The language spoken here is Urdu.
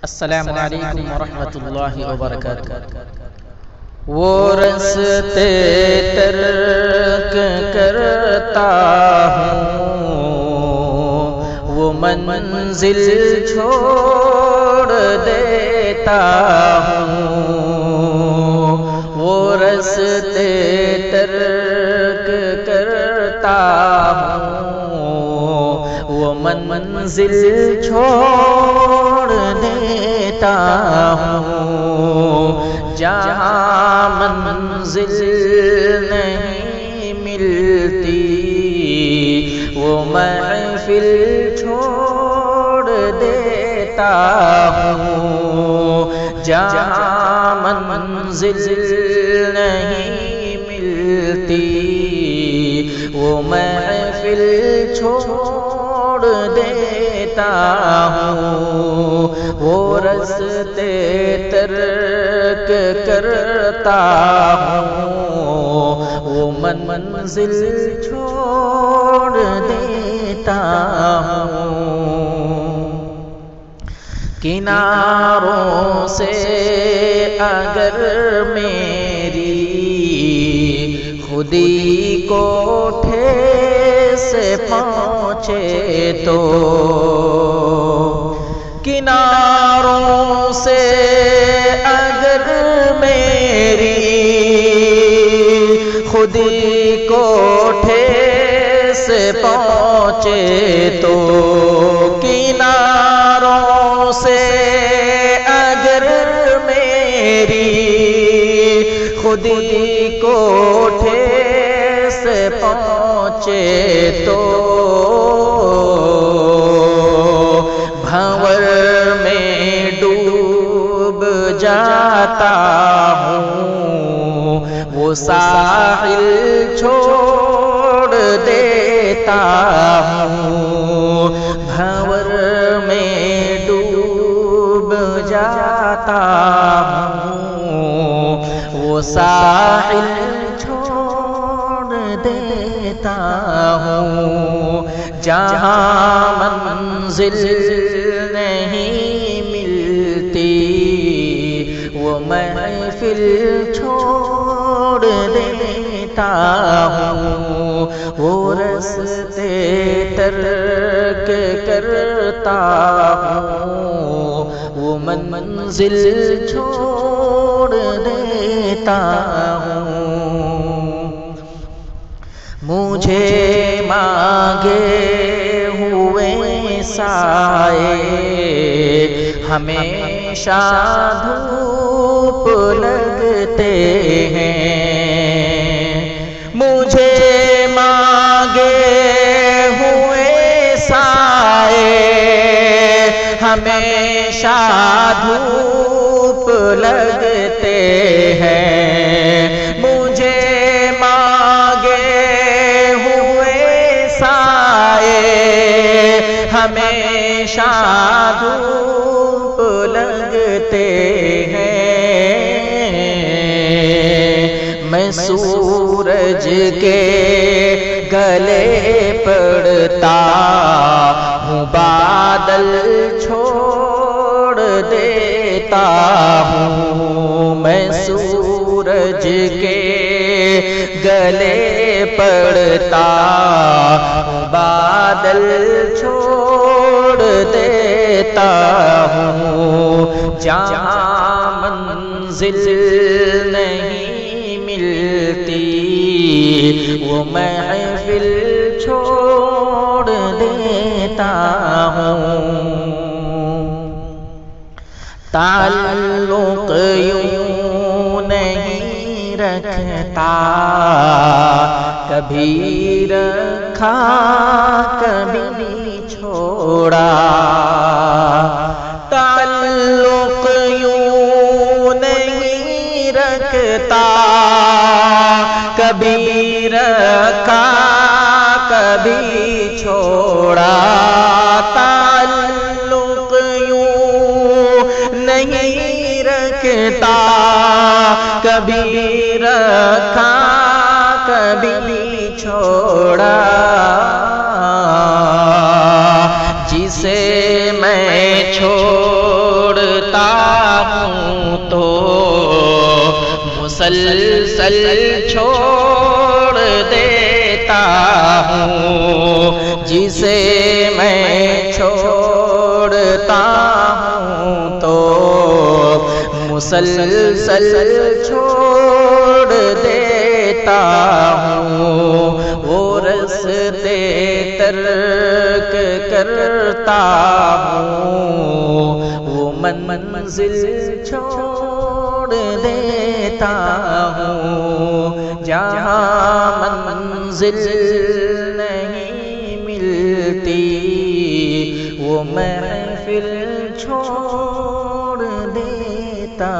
السلام علیکم ورحمۃ اللہ وبرکاتہ۔ وہ راستے ترک کرتا ہوں، وہ منزل چھوڑ دیتا ہوں، وہ راستے ترک کرتا ہوں، وہ منزل چھوڑ دیتا ہوں، جہاں منزل نہیں ملتی وہ محفل چھوڑ دیتا ہوں، جہاں منزل نہیں ملتی وہ محفل چھوڑ دیتا ہوں، وہ راستے ترک کرتا ہوں، وہ منزل چھوڑ دیتا ہوں، کناروں سے اگر میری خودی کو ٹھیس پہنچے تو، کناروں سے اگر میری خودی کو ٹھیس پہنچے تو، کناروں سے اگر میری خودی کو ٹھیس پہنچے تو، بھنور میں ڈوب جاتا ہوں، وہ ساحل چھوڑ دیتا ہوں، بھنور میں ڈوب جاتا ہوں، وہ ساحل چھوڑ دیتا ہوں، جہاں منزل نہیں ملتی وہ محفل چھوڑ دیتا ہوں، وہ راستے ترک کرتا ہوں، وہ منزل چھوڑ دیتا ہوں، مجھے مانگے ہوئے سائے ہمیشہ دھوپ لگتے ہیں، مجھے مانگے ہوئے سائے ہمیشہ دھوپ لگتے ہیں، مجھے ہمیشہ دھوپ لگتے ہیں، میں سورج کے گلے پڑتا ہوں، بادل چھوڑ دیتا ہوں، میں سورج کے گلے پڑتا ہوں، بادل چھوڑ دیتا ہوں، جہاں منزل نہیں ملتی وہ محفل چھوڑ دیتا ہوں، تعلق یوں نہیں رکھتا، کبھی رکھا کبھی چھوڑا، تعلق یوں نہیں رکھتا، کبھی رکھا کبھی چھوڑا، تعلق یوں نہیں رکھتا، کبھی رکھا کبھی چھوڑا، جسے میں چھوڑ مسلسل چھوڑ دیتا ہوں، جسے میں چھوڑتا ہوں تو مسلسل چھوڑ دیتا ہوں، وہ رستے ترک کرتا ہوں، وہ منزل چھوڑ دیتا ہوں، جہاں منزل نہیں ملتی وہ محفل چھوڑ دیتا